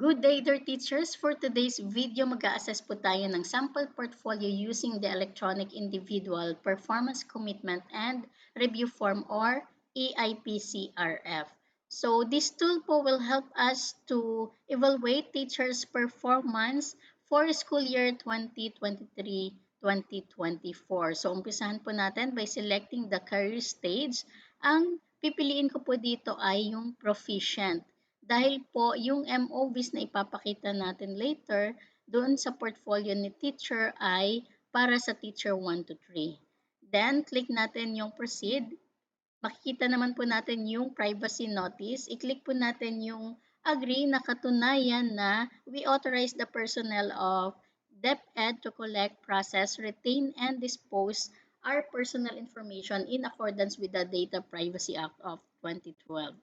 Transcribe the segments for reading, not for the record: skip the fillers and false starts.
Good day, dear teachers! For today's video, mag-a-assess po tayo ng sample portfolio using the Electronic Individual Performance Commitment and Review Form or EIPCRF. So this tool po will help us to evaluate teachers' performance for school year 2023-2024. So umpisahan po natin by selecting the career stage. Ang pipiliin ko po dito ay yung proficient. Dahil po yung MOVs na ipapakita natin later doon sa portfolio ni teacher ay para sa teacher 1 to 3. Then, click natin yung proceed. Makikita naman po natin yung privacy notice. I-click po natin yung agree na katunayan na we authorize the personnel of DepEd to collect, process, retain, and dispose our personal information in accordance with the Data Privacy Act of 2012.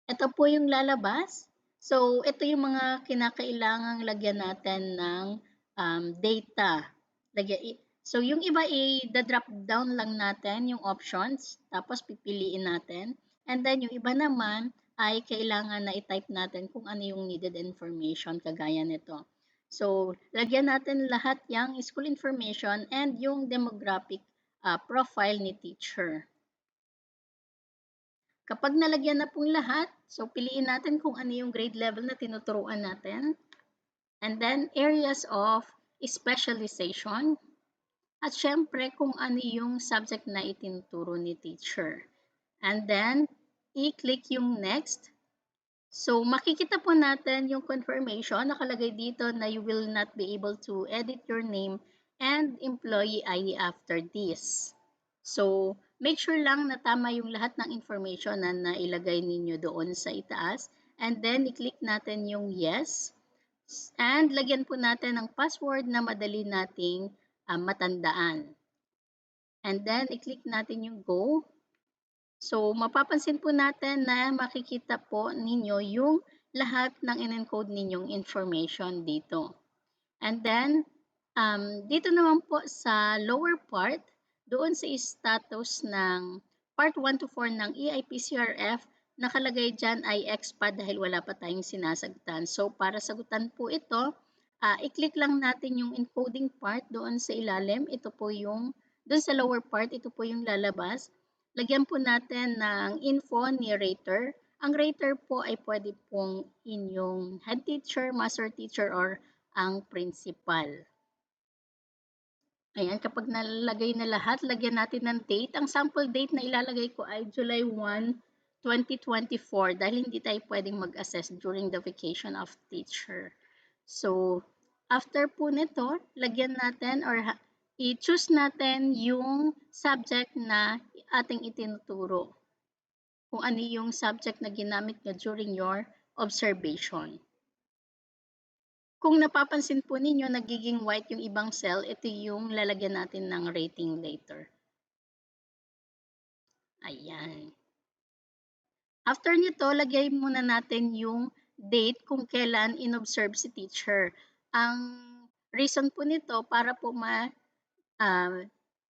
Ito po yung lalabas. So, ito yung mga kinakailangang lagyan natin ng data. So, yung iba i-drop down lang natin yung options, tapos pipiliin natin. And then, yung iba naman ay kailangan na i-type natin kung ano yung needed information kagaya nito. So, lagyan natin lahat yung school information and yung demographic profile ni teacher. Kapag nalagyan na pong lahat, so piliin natin kung ano yung grade level na tinuturuan natin. And then, areas of specialization. At syempre, kung ano yung subject na itinuturo ni teacher. And then, i-click yung next. So, makikita po natin yung confirmation. Nakalagay dito na you will not be able to edit your name and employee ID after this. So, make sure lang na tama yung lahat ng information na nailagay ninyo doon sa itaas. And then, i-click natin yung yes. And lagyan po natin ng password na madali nating matandaan. And then, i-click natin yung go. So, mapapansin po natin na makikita po ninyo yung lahat ng in-encode ninyong information dito. And then, dito naman po sa lower part, doon sa status ng part 1 to 4 ng EIPCRF, nakalagay dyan ay expat dahil wala pa tayong sinasagtan. So, para sagutan po ito, i-click lang natin yung encoding part doon sa ilalim. Ito po yung, doon sa lower part, ito po yung lalabas. Lagyan po natin ng info ni rater. Ang rater po ay pwede pong inyong head teacher, master teacher, or ang principal. Ayan, kapag nalagay na lahat, lagyan natin ng date. Ang sample date na ilalagay ko ay July 1, 2024 dahil hindi tayo pwedeng mag-assess during the vacation of teacher. So, after po nito, lagyan natin or i-choose natin yung subject na ating itinuturo. Kung ano yung subject na ginamit nyo during your observation. Kung napapansin po ninyo, nagiging white yung ibang cell, ito yung lalagyan natin ng rating later. Ayan. After nito, lagay muna natin yung date kung kailan inobserve si teacher. Ang reason po nito para po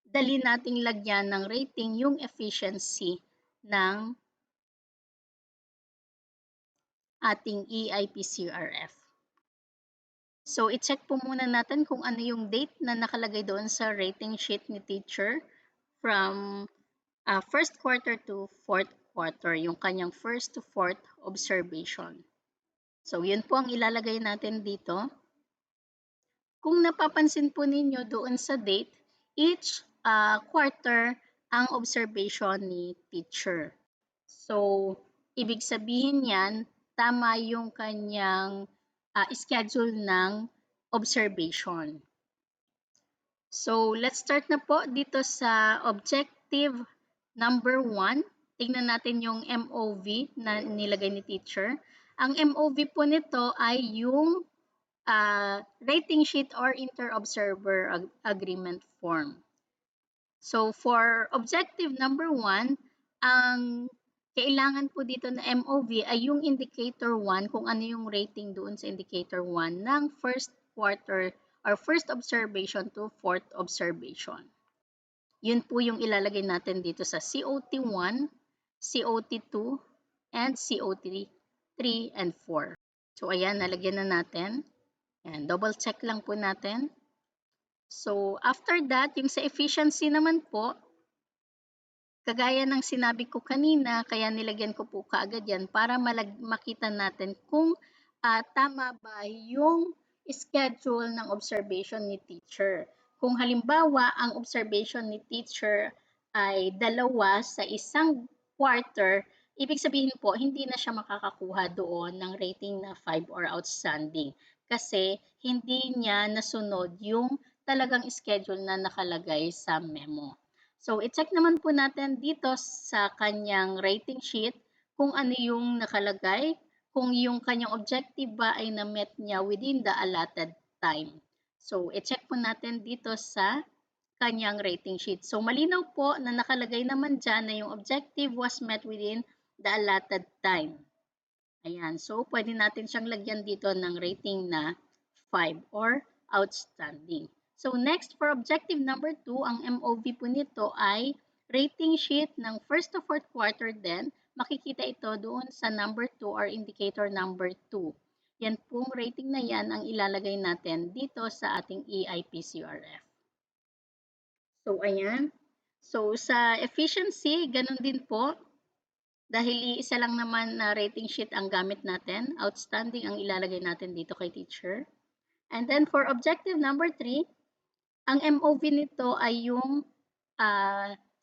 dali nating lagyan ng rating yung efficiency ng ating EIPCRF. So, i-check po muna natin kung ano yung date na nakalagay doon sa rating sheet ni teacher from first quarter to fourth quarter, yung kanyang first to fourth observation. So, yun po ang ilalagay natin dito. Kung napapansin po ninyo doon sa date, each quarter ang observation ni teacher. So, ibig sabihin yan, tama yung kanyang schedule ng observation. So, let's start na po dito sa objective number 1. Tingnan natin yung MOV na nilagay ni teacher. Ang MOV po nito ay yung rating sheet or inter-observer agreement form. So, for objective number 1, ang kailangan po dito na MOV ay yung indicator 1 kung ano yung rating doon sa indicator 1 ng first quarter or first observation to fourth observation. Yun po yung ilalagay natin dito sa COT1, COT2, and COT3 and 4. So, ayan, nalagyan na natin. And double check lang po natin. So, after that, yung sa efficiency naman po, kagaya ng sinabi ko kanina, kaya nilagyan ko po kaagad yan para makita natin kung tama ba yung schedule ng observation ni teacher. Kung halimbawa, ang observation ni teacher ay 2 sa isang quarter, ibig sabihin po, hindi na siya makakakuha doon ng rating na 5 or outstanding kasi hindi niya nasunod yung talagang schedule na nakalagay sa memo. So, i-check naman po natin dito sa kanyang rating sheet kung ano yung nakalagay, kung yung kanyang objective ba ay na-met niya within the allotted time. So, i-check po natin dito sa kanyang rating sheet. So, malinaw po na nakalagay naman dyan na yung objective was met within the allotted time. Ayan. So, pwede natin siyang lagyan dito ng rating na 5 or outstanding. So, next for objective number 2, ang MOV po nito ay rating sheet ng first to fourth quarter din. Makikita ito doon sa number 2 or indicator number 2. Yan pong rating na yan ang ilalagay natin dito sa ating EIPCRF. So, ayan. So, sa efficiency, ganun din po. Dahil iisa lang naman na rating sheet ang gamit natin, outstanding ang ilalagay natin dito kay teacher. And then for objective number 3, ang MOV nito ay yung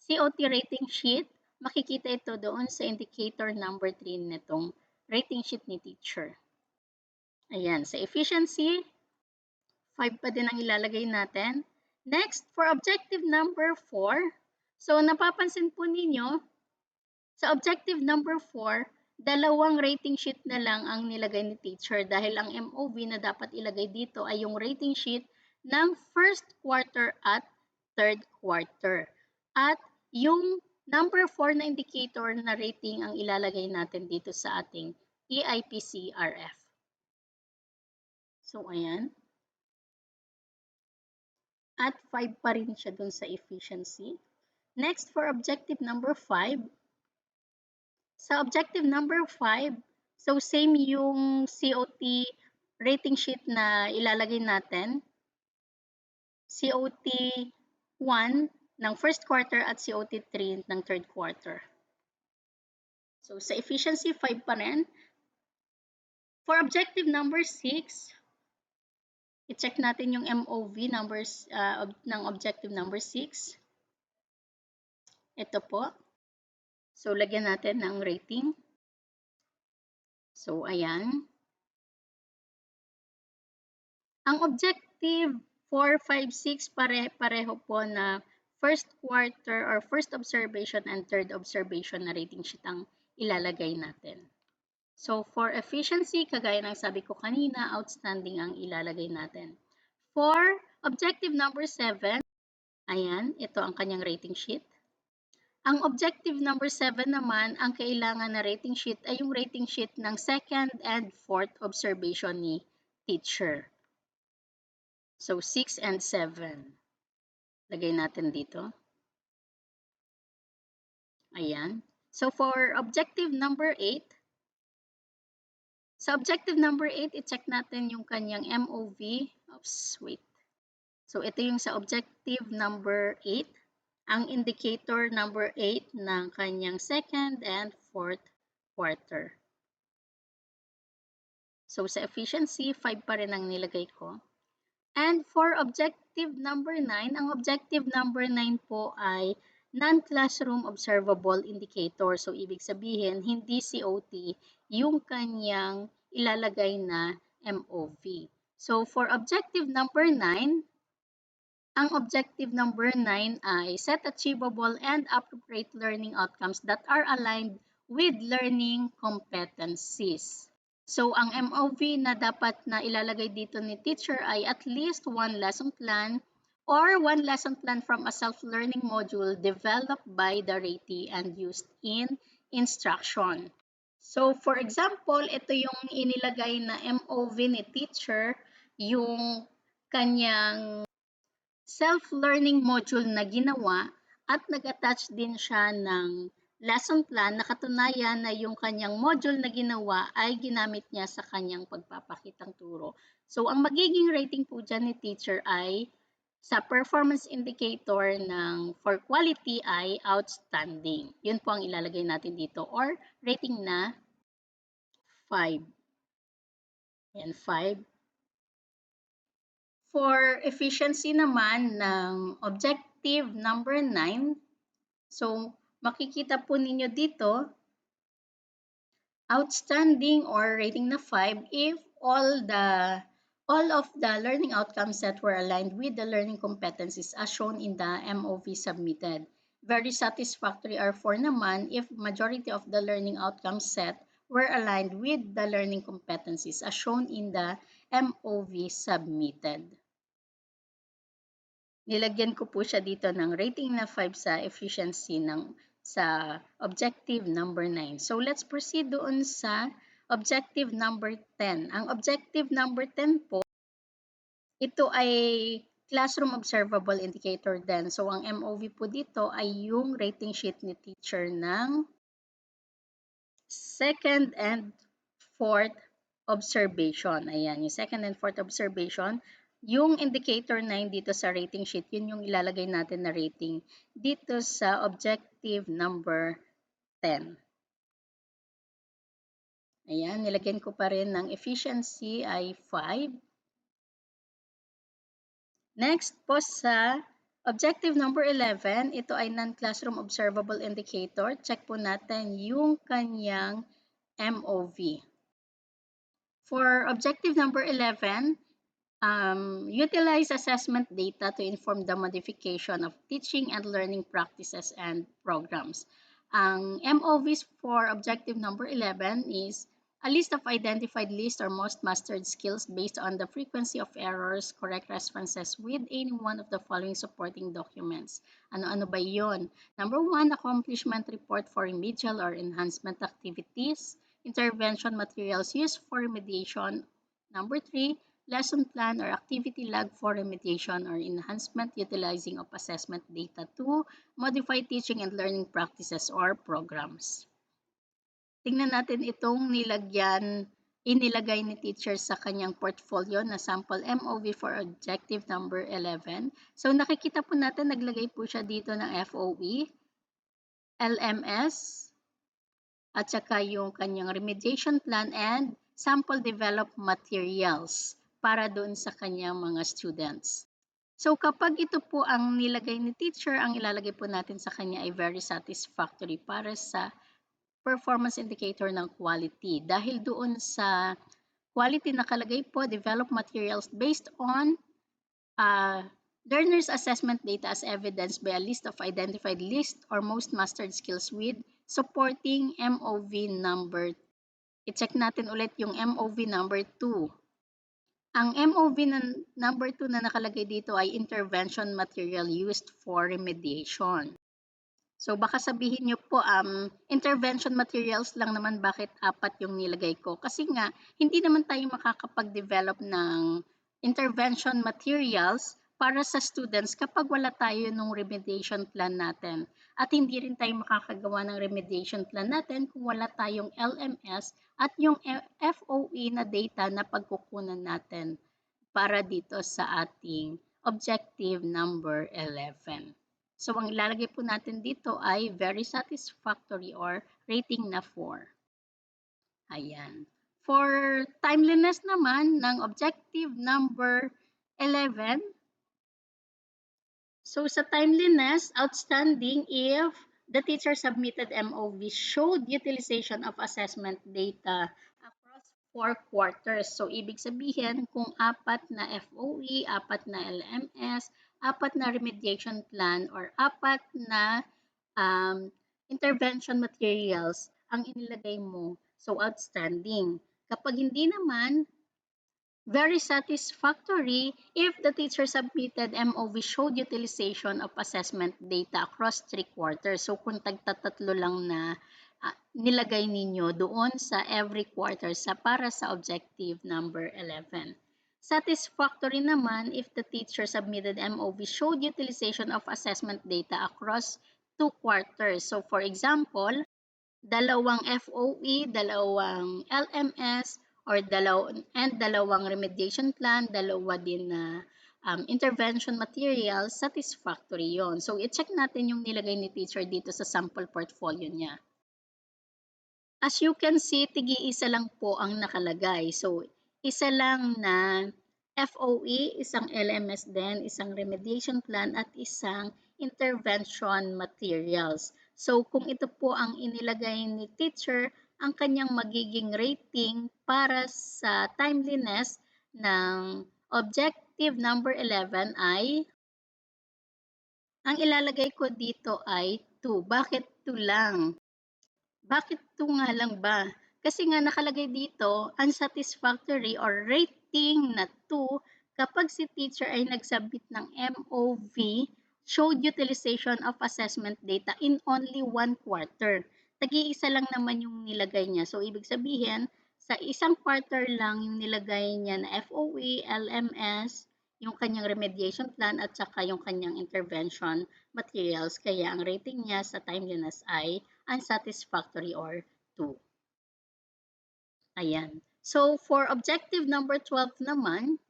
COT rating sheet. Makikita ito doon sa indicator number 3 nitong rating sheet ni teacher. Ayan, sa efficiency, 5 pa din ang ilalagay natin. Next, for objective number 4, so napapansin po ninyo, sa objective number 4, 2 rating sheet na lang ang nilagay ni teacher dahil ang MOV na dapat ilagay dito ay yung rating sheet ng first quarter at third quarter. At yung number 4 na indicator na rating ang ilalagay natin dito sa ating EIPCRF. So, ayan. At 5 pa rin siya dun sa efficiency. Next, for objective number 5, sa objective number 5, so same yung COT rating sheet na ilalagay natin. COT 1 ng first quarter at COT 3 ng third quarter. So sa efficiency, 5 pa rin. For objective number 6, i-check natin yung MOV numbers ng objective number 6. Ito po. So, lagyan natin ng rating. So, ayan. Ang objective 4, 5, 6, pareho po na first quarter or first observation and third observation na rating sheet ang ilalagay natin. So, for efficiency, kagaya ng sabi ko kanina, outstanding ang ilalagay natin. For objective number 7, ayan, ito ang kanyang rating sheet. Ang objective number 7 naman, ang kailangan na rating sheet ay yung rating sheet ng second and fourth observation ni teacher. So, 6 and 7. Lagay natin dito. Ayan. So, for objective number 8, sa objective number 8, i-check natin yung kanyang MOV. Oops, wait. So, ito yung sa objective number 8. Ang indicator number 8 ng kanyang second and fourth quarter. So, sa efficiency, 5 pa rin ang nilagay ko. And for objective number 9, ang objective number 9 po ay non-classroom observable indicator. So, ibig sabihin, hindi COT yung kanyang ilalagay na MOV. So, for objective number 9, ang objective number 9 ay set achievable and appropriate learning outcomes that are aligned with learning competencies. So, ang MOV na dapat na ilalagay dito ni teacher ay at least one lesson plan or one lesson plan from a self-learning module developed by the ratee and used in instruction. So, for example, ito yung inilagay na MOV ni teacher, yung kanyang self-learning module na ginawa at nag-attach din siya ng lesson plan, nakatunayan na yung kanyang module na ginawa ay ginamit niya sa kanyang pagpapakitang turo. So, ang magiging rating po dyan ni teacher ay sa performance indicator ng for quality ay outstanding. Yun po ang ilalagay natin dito or rating na 5. Yan, 5. For efficiency naman ng objective number 9, so makikita po ninyo dito, outstanding or rating na 5 if all of the learning outcomes set were aligned with the learning competencies as shown in the MOV submitted. Very satisfactory or 4 naman if majority of the learning outcomes set were aligned with the learning competencies as shown in the MOV submitted. Nilagyan ko po siya dito ng rating na 5 sa efficiency sa objective number 9. So let's proceed doon sa objective number 10. Ang objective number 10 po, ito ay classroom observable indicator din. So ang MOV po dito ay yung rating sheet ni teacher ng second and fourth observation. Ayan, yung second and fourth observation. Yung indicator 9 dito sa rating sheet, yun yung ilalagay natin na rating dito sa objective number 10. Ayan, nilagyan ko pa rin ng efficiency ay 5. Next po sa objective number 11, ito ay non-classroom observable indicator. Check po natin yung kanyang MOV. For objective number 11, utilize assessment data to inform the modification of teaching and learning practices and programs. Ang MOVs for objective number 11 is a list of identified least or most mastered skills based on the frequency of errors, correct responses with any one of the following supporting documents. Ano-ano ba yun? Number 1, accomplishment report for remedial or enhancement activities, intervention materials used for remediation. Number 3, lesson plan or activity log for remediation or enhancement utilizing of assessment data to modify teaching and learning practices or programs. Tingnan natin itong inilagay ni teacher sa kanyang portfolio na sample MOV for objective number 11. So nakikita po natin naglagay po siya dito ng FOE, LMS, at saka yung kanyang remediation plan and sample developed materials para doon sa kanyang mga students. So kapag ito po ang nilagay ni teacher, ang ilalagay po natin sa kanya ay very satisfactory para sa performance indicator ng quality. Dahil doon sa quality nakalagay po, develop materials based on learner's assessment data as evidenced by a list of identified list or most mastered skills with supporting MOV number. I-check natin ulit yung MOV number 2. Ang MOV number 2 na nakalagay dito ay intervention material used for remediation. So baka sabihin nyo po, intervention materials lang naman, bakit 4 yung nilagay ko? Kasi nga, hindi naman tayo makakapag-develop ng intervention materials para sa students kapag wala tayo nung remediation plan natin. At hindi rin tayo makakagawa ng remediation plan natin kung wala tayong LMS at yung FOE na data na pagkukunan natin para dito sa ating objective number 11. So, ang ilalagay po natin dito ay very satisfactory or rating na 4. Ayan. For timeliness naman ng objective number 11, so sa timeliness, outstanding if the teacher submitted MOV showed utilization of assessment data across 4 quarters. So, ibig sabihin, kung 4 na FOE, 4 na LMS, 4 na remediation plan, or 4 na intervention materials ang inilagay mo. So, outstanding. Kapag hindi naman, very satisfactory if the teacher submitted MOV showed utilization of assessment data across 3 quarters. So kung tagtatatlo lang na nilagay ninyo doon sa every quarter para sa objective number 11. Satisfactory naman if the teacher submitted MOV showed utilization of assessment data across 2 quarters. So for example, dalawang FOE, dalawang LMS, or dalawang remediation plan, dalawa din na intervention materials, satisfactory yon. So i-check natin yung nilagay ni teacher dito sa sample portfolio niya. As you can see, tigi-isa lang po ang nakalagay. So, isa lang na FOE, isang LMS din, isang remediation plan, at isang intervention materials. So, kung ito po ang inilagay ni teacher, ang kanyang magiging rating para sa timeliness ng objective number 11 ay, ang ilalagay ko dito ay 2. Bakit 2 lang? Bakit 2 nga lang ba? Kasi nga nakalagay dito, unsatisfactory or rating na 2 kapag si teacher ay nagsubmit ng MOV, showed utilization of assessment data in only 1 quarter. Tag-iisa lang naman yung nilagay niya. So, ibig sabihin, sa isang quarter lang yung nilagay niya na FOE, LMS, yung kanyang remediation plan at saka yung kanyang intervention materials. Kaya ang rating niya sa timeliness ay unsatisfactory or 2. Ayan. So, for objective number 12 naman,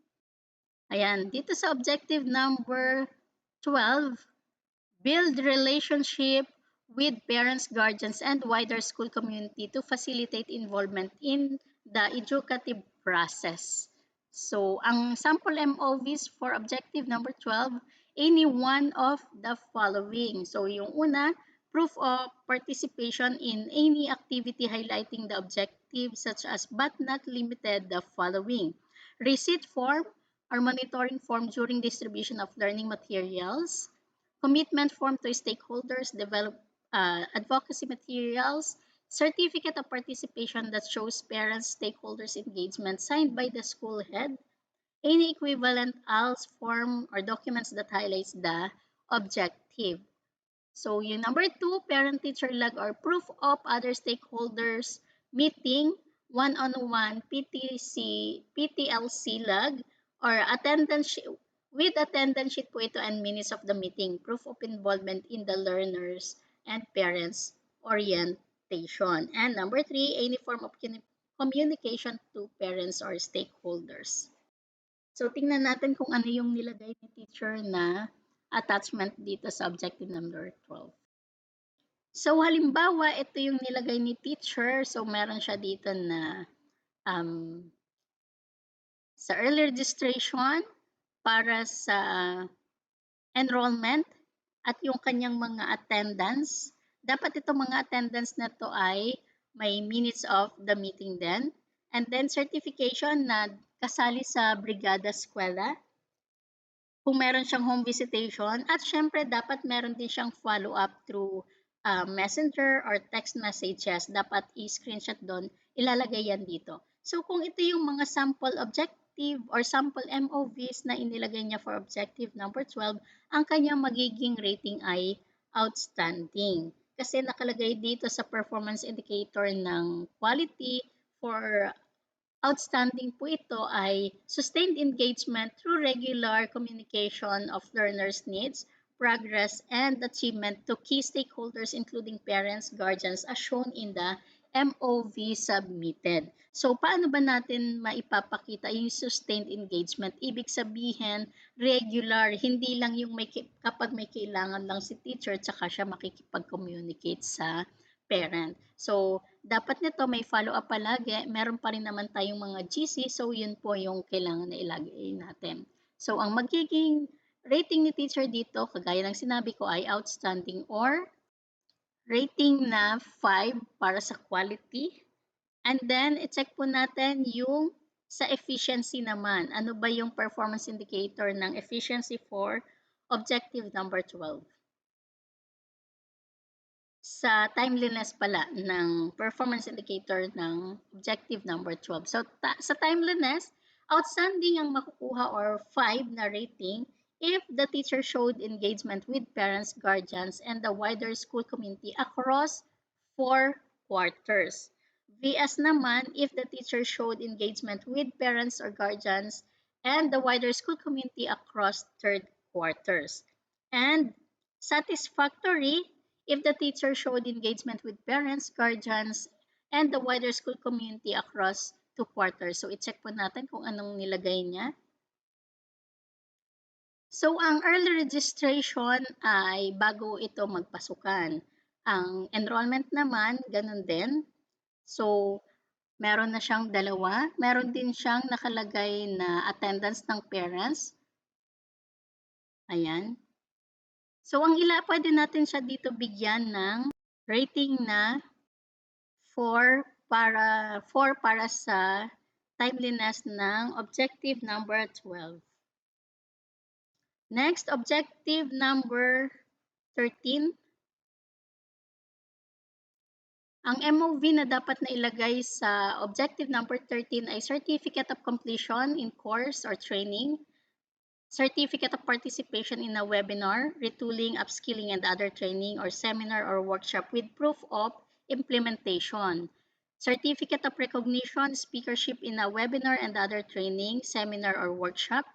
ayan, dito sa objective number 12, build relationship with parents, guardians, and wider school community to facilitate involvement in the educative process. So, ang sample MOVs for objective number 12, any one of the following. So, yung una, proof of participation in any activity highlighting the objective such as but not limited the following. Receipt form or monitoring form during distribution of learning materials. Commitment form to stakeholders, develop advocacy materials, certificate of participation that shows parents, stakeholders engagement signed by the school head, any equivalent ALS form or documents that highlights the objective. So yung number 2, parent-teacher log or proof of other stakeholders meeting, one-on-one PTLC log or attendance with attendance sheet po ito and minutes of the meeting, proof of involvement in the learners and parents orientation. And number 3, any form of communication to parents or stakeholders. So tingnan natin kung ano yung nilagay ni teacher na attachment dito sa objective number 12. So halimbawa, ito yung nilagay ni teacher. So meron siya dito na sa early registration para sa enrollment at yung kanyang mga attendance. Dapat itong mga attendance na to ay may minutes of the meeting din. And then certification na kasali sa Brigada Eskwela. Kung meron siyang home visitation at syempre dapat meron din siyang follow-up through messenger or text messages, dapat i-screenshot doon, ilalagay yan dito. So kung ito yung mga sample objective or sample MOVs na inilagay niya for objective number 12, ang kanyang magiging rating ay outstanding. Kasi nakalagay dito sa performance indicator ng quality for outstanding po ito ay sustained engagement through regular communication of learners' needs, progress, and achievement to key stakeholders including parents, guardians as shown in the MOV submitted. So, paano ba natin maipapakita yung sustained engagement? Ibig sabihin, regular, hindi lang yung kapag may kailangan lang si teacher, tsaka siya makikipag-communicate sa parent. So, dapat nito may follow-up palagi. Meron pa rin naman tayong mga GC, so yun po yung kailangan na ilagay natin. So, ang magiging rating ni teacher dito, kagaya ng sinabi ko, ay outstanding or rating na 5 para sa quality. And then, i-check po natin yung sa efficiency naman. Ano ba yung performance indicator ng efficiency for objective number 12? Sa timeliness pala ng performance indicator ng objective number 12. So, sa timeliness, outstanding ang makukuha or 5 na rating if the teacher showed engagement with parents, guardians, and the wider school community across 4 quarters. VS naman, if the teacher showed engagement with parents or guardians and the wider school community across 3rd quarters. And satisfactory if the teacher showed engagement with parents, guardians, and the wider school community across 2 quarters. So, i-check po natin kung anong nilagay niya. So, ang early registration ay bago ito magpasukan. Ang enrollment naman, ganun din. So, meron na siyang dalawa. Meron din siyang nakalagay na attendance ng parents. Ayan. So, ang pwede natin siya dito bigyan ng rating na 4 para sa timeliness ng objective number 12. Next, objective number 13. Ang MOV na dapat na ilagay sa objective number 13 ay Certificate of Completion in Course or Training, Certificate of Participation in a Webinar, Retooling, Upskilling, and Other Training or Seminar or Workshop with Proof of Implementation, Certificate of Recognition, Speakership in a Webinar and Other Training, Seminar, or Workshop,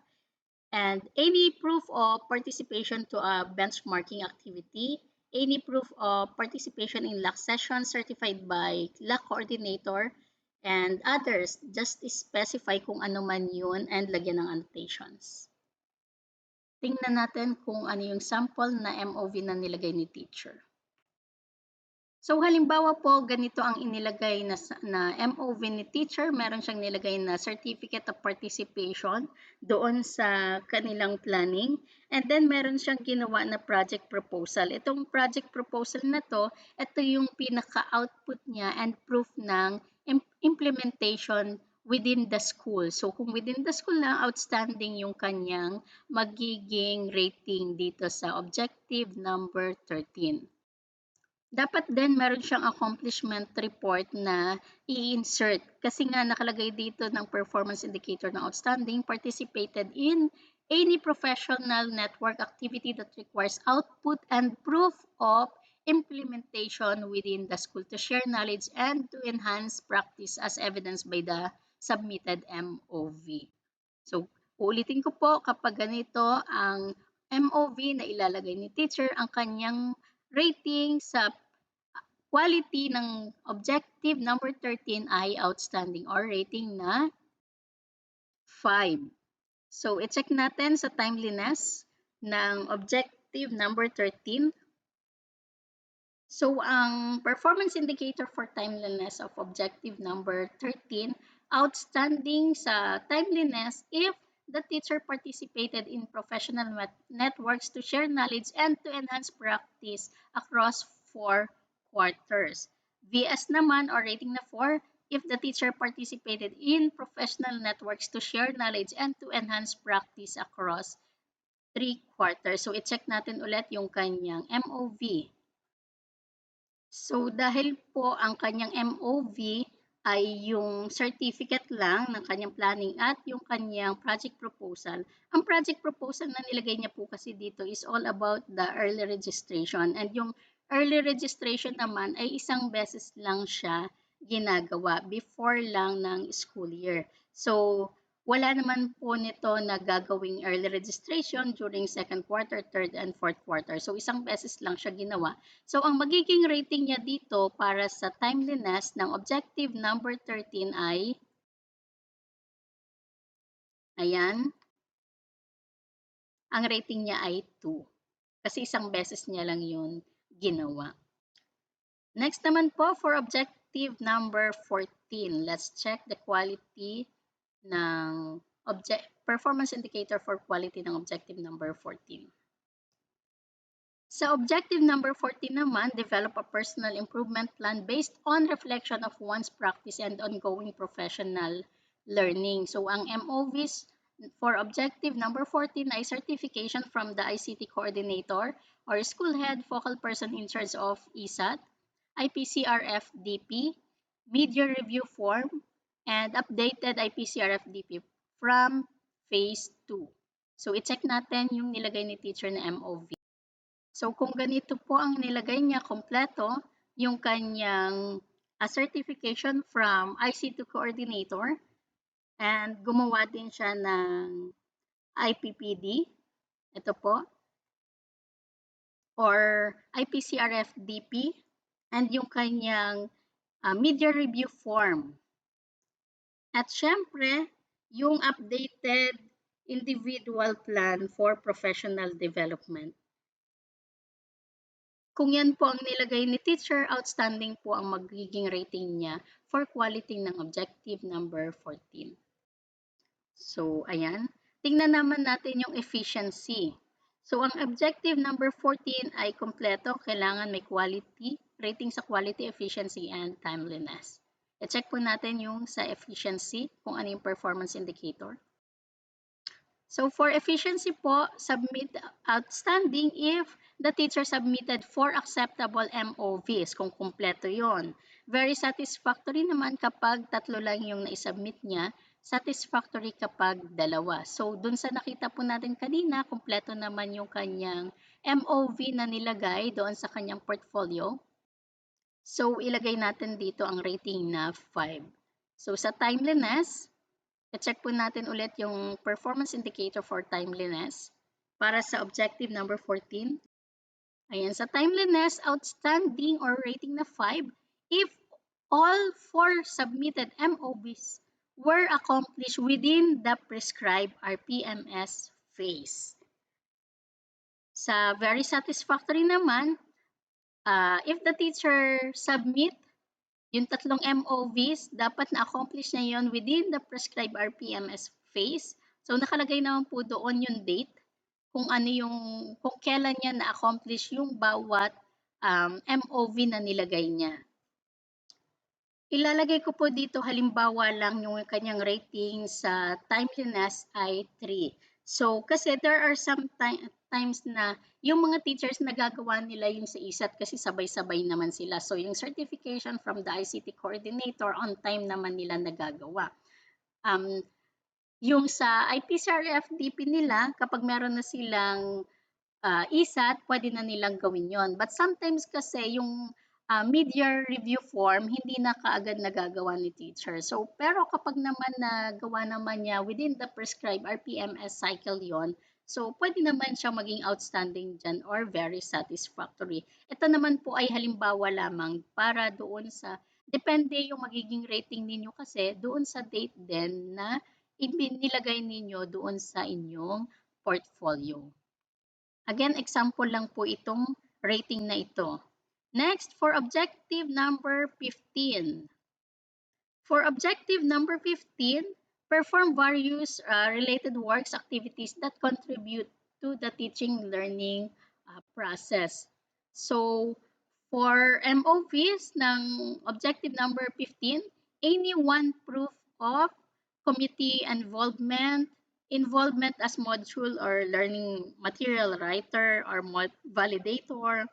and any proof of participation to a benchmarking activity, any proof of participation in LAC session certified by LAC coordinator, and others. Just specify kung ano man yun and lagyan ng annotations. Tingnan natin kung ano yung sample na MOV na nilagay ni teacher. So halimbawa po, ganito ang inilagay na MOV ni teacher. Meron siyang nilagay na Certificate of Participation doon sa kanilang planning. And then meron siyang ginawa na project proposal. Itong project proposal na to, ito yung pinaka-output niya and proof ng implementation within the school. So kung within the school na, outstanding yung kanyang magiging rating dito sa objective number 13. Dapat din meron siyang accomplishment report na i-insert kasi nga nakalagay dito ng performance indicator ng outstanding, participated in any professional network activity that requires output and proof of implementation within the school to share knowledge and to enhance practice as evidenced by the submitted MOV. So, uulitin ko po kapag ganito ang MOV na ilalagay ni teacher, ang kanyang rating sa quality ng objective number 13 ay outstanding or rating na 5. So, i-check natin sa timeliness ng objective number 13. So, ang performance indicator for timeliness of objective number 13, outstanding sa timeliness if the teacher participated in professional networks to share knowledge and to enhance practice across 4 quarters. VS naman or rating na 4 if the teacher participated in professional networks to share knowledge and to enhance practice across 3 quarters. So, i-check natin ulit yung kanyang MOV. So, dahil po ang kanyang MOV ay yung certificate lang ng kanyang planning at yung kanyang project proposal. Ang project proposal na nilagay niya po kasi dito is all about the early registration. And yung early registration naman ay isang beses lang siya ginagawa before lang ng school year. So, wala naman po nito na gagawing early registration during second quarter, third, and fourth quarter. So, isang beses lang siya ginawa. So, ang magiging rating niya dito para sa timeliness ng objective number 13 ay, ayan, ang rating niya ay 2. Kasi isang beses niya lang yun ginawa. Next naman po for objective number 14. Let's check the quality ng performance indicator for quality ng objective number 14. Sa objective number 14 naman, develop a personal improvement plan based on reflection of one's practice and ongoing professional learning. So ang MOVs for objective number 14 ay certification from the ICT coordinator or school head focal person in charge of ESAT, IPCRF-DP, mid-year review form, and updated IPCRF-DP from phase 2. So, i-check natin yung nilagay ni teacher na MOV. So, kung ganito po ang nilagay niya kompleto, yung kanyang certification from ICT coordinator, and gumawa din siya ng IPPD. Ito po. or IPCRF-DP, and yung kanyang media review form. At syempre, yung updated individual plan for professional development. Kung yan po ang nilagay ni teacher, outstanding po ang magiging rating niya for quality ng objective number 14. So, ayan. Tingnan naman natin yung efficiency. So, ang objective number 14 ay kompleto. Kailangan may quality, rating sa quality, efficiency, and timeliness. I-check po natin yung sa efficiency, kung ano yung performance indicator. So for efficiency po, submit outstanding if the teacher submitted 4 acceptable MOVs, kung kumpleto yon. Very satisfactory naman kapag 3 lang yung naisubmit niya, satisfactory kapag 2. So dun sa nakita po natin kanina, kumpleto naman yung kanyang MOV na nilagay doon sa kanyang portfolio. So ilagay natin dito ang rating na 5. So sa timeliness, i-check po natin ulit yung performance indicator for timeliness para sa objective number 14. Ayan, sa timeliness, outstanding or rating na 5 if all 4 submitted MOVs were accomplished within the prescribed RPMS phase. Sa very satisfactory naman, if the teacher submit yung 3 MOVs, dapat na-accomplish na yon within the prescribed RPMS phase. So, nakalagay naman po doon yung date, kung kailan niya na-accomplish yung bawat MOV na nilagay niya. Ilalagay ko po dito halimbawa lang yung kanyang rating sa timeliness ay 3. So, kasi there are some times na yung mga teachers nagagawa nila yung sa ISAT kasi sabay-sabay naman sila. So, yung certification from the ICT coordinator, on time naman nila nagagawa. Yung sa IPCRF-DP nila, kapag meron na silang ISAT, pwede na nilang gawin yon. But sometimes kasi yung media review form, hindi na kaagad nagagawa ni teacher. So, pero kapag naman nagawa naman niya within the prescribed RPMS cycle yon, so pwede naman siya maging outstanding dyan or very satisfactory. Ito naman po ay halimbawa lamang para doon sa, depende yung magiging rating ninyo kasi doon sa date din na nilagay ninyo doon sa inyong portfolio. Again, example lang po itong rating na ito. Next, for objective number 15. For objective number 15, perform various related works, activities that contribute to the teaching learning process. So, for MOVs ng objective number 15, any one proof of committee involvement as module or learning material writer or validator,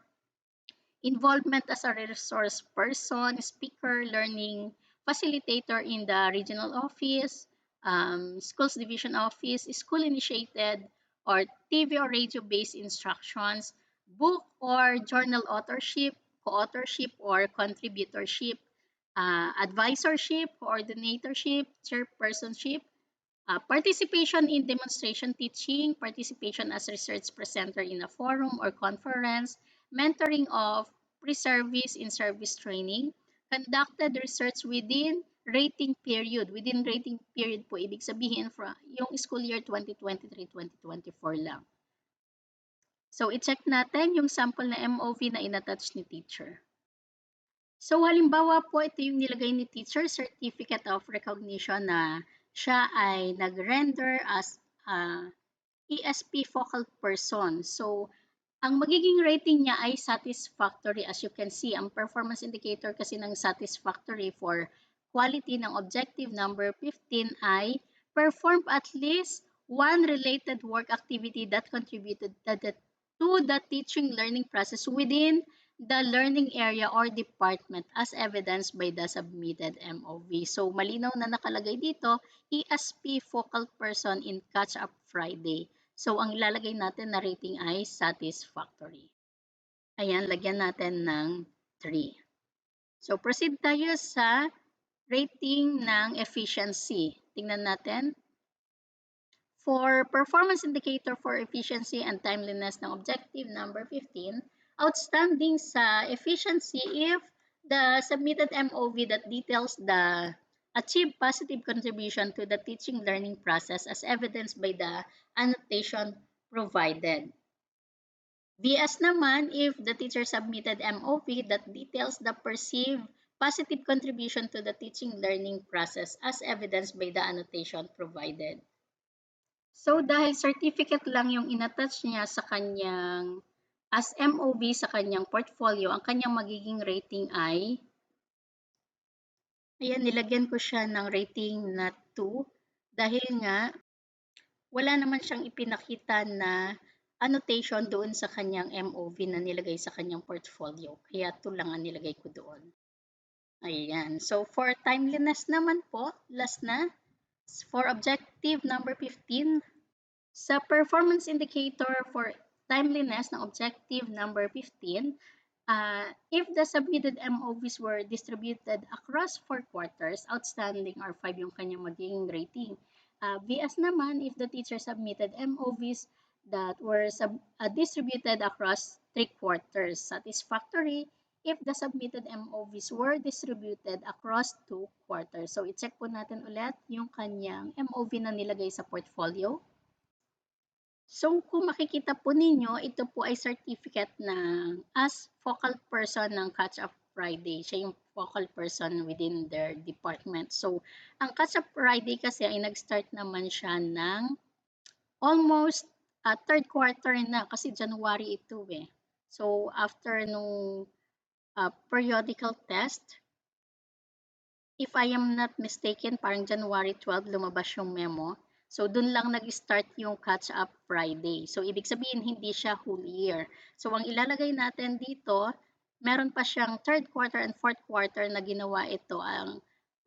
involvement as a resource person, speaker, learning facilitator in the regional office, schools division office, school initiated or TV or radio-based instructions, book or journal authorship, co-authorship or contributorship, advisorship, coordinatorship, chairpersonship, participation in demonstration teaching, participation as research presenter in a forum or conference, mentoring of pre-service in service training, conducted research within rating period. Within rating period po, ibig sabihin yung school year 2023-2024 lang. So, i-check natin yung sample na MOV na inattach ni teacher. So, halimbawa po, ito yung nilagay ni teacher, Certificate of Recognition na siya ay nag-render as ESP focal person. So, ang magiging rating niya ay satisfactory. As you can see, ang performance indicator kasi ng satisfactory for quality ng objective number 15 ay perform at least one related work activity that contributed to the teaching learning process within the learning area or department as evidenced by the submitted MOV. So, malinaw na nakalagay dito, ESP focal person in Catch-up Friday. So, ang ilalagay natin na rating ay satisfactory. Ayan, lagyan natin ng 3. So, proceed tayo sa rating ng efficiency. Tingnan natin. For performance indicator for efficiency and timeliness ng objective number 15, Outstanding sa efficiency if the submitted MOV that details the achieved positive contribution to the teaching learning process as evidenced by the annotation provided. VS naman if the teacher submitted MOV that details the perceived positive contribution to the teaching learning process as evidenced by the annotation provided. So dahil certificate lang yung inattach niya sa kanyang as MOV sa kanyang portfolio, ang kanyang magiging rating ay, ayan, nilagyan ko siya ng rating na 2 dahil nga wala naman siyang ipinakita na annotation doon sa kanyang MOV na nilagay sa kanyang portfolio. Kaya 2 lang ang nilagay ko doon. Ayan. So for timeliness naman po, last na, for objective number 15, sa performance indicator for timeliness ng objective number 15, if the submitted MOVs were distributed across 4 quarters, outstanding or 5 yung kanyang magiging rating. VS naman, if the teacher submitted MOVs that were distributed across 3 quarters. Satisfactory if the submitted MOVs were distributed across 2 quarters. So, i-check po natin ulit yung kanyang MOV na nilagay sa portfolio. So, kung makikita po ninyo, ito po ay certificate ng as focal person ng Catch Up Friday. Siya yung focal person within their department. So, ang Catch Up Friday kasi ay nag-start naman siya ng almost third quarter na kasi January ito eh. So, after nung periodical test, if I am not mistaken, parang January 12 lumabas yung memo. So, dun lang nag-start yung catch-up Friday. So, ibig sabihin, hindi siya whole year. So, ang ilalagay natin dito, meron pa siyang third quarter and fourth quarter na ginawa ito,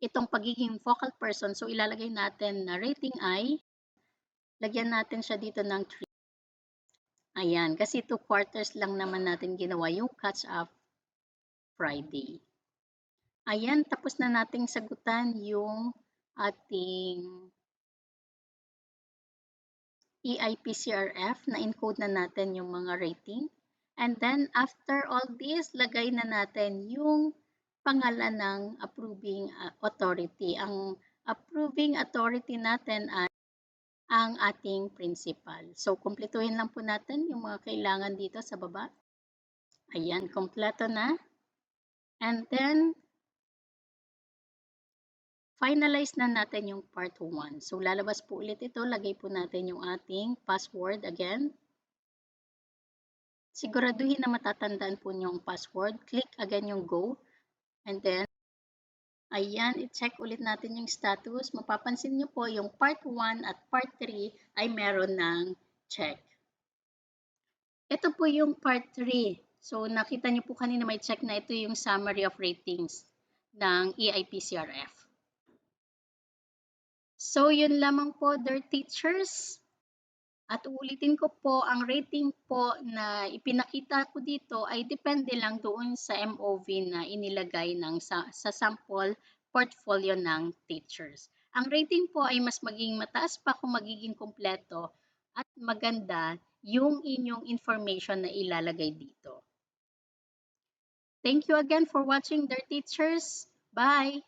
itong pagiging focal person. So, ilalagay natin na rating ay, lagyan natin siya dito ng 3. Ayan, kasi 2 quarters lang naman natin ginawa yung catch-up Friday. Ayan, tapos na nating sagutan yung ating EIPCRF, na-encode na natin yung mga rating. And then, after all this, lagay na natin yung pangalan ng approving authority. Ang approving authority natin ay ang ating principal. So, kumpletuhin lang po natin yung mga kailangan dito sa baba. Ayan, kompleto na. And then, finalize na natin yung part 1. So, lalabas po ulit ito. Lagay po natin yung ating password again. Siguraduhin na matatandaan po niyo ang password. Click again yung go. And then, ayan, i-check ulit natin yung status. Mapapansin niyo po yung part 1 at part 3 ay meron ng check. Ito po yung part 3. So, nakita niyo po kanina may check na ito yung summary of ratings ng EIPCRF. So, yun lamang po, dear teachers. At uulitin ko po, ang rating po na ipinakita ko dito ay depende lang doon sa MOV na inilagay sa sample portfolio ng teachers. Ang rating po ay mas magiging mataas pa kung magiging kumpleto at maganda yung inyong information na ilalagay dito. Thank you again for watching, dear teachers. Bye!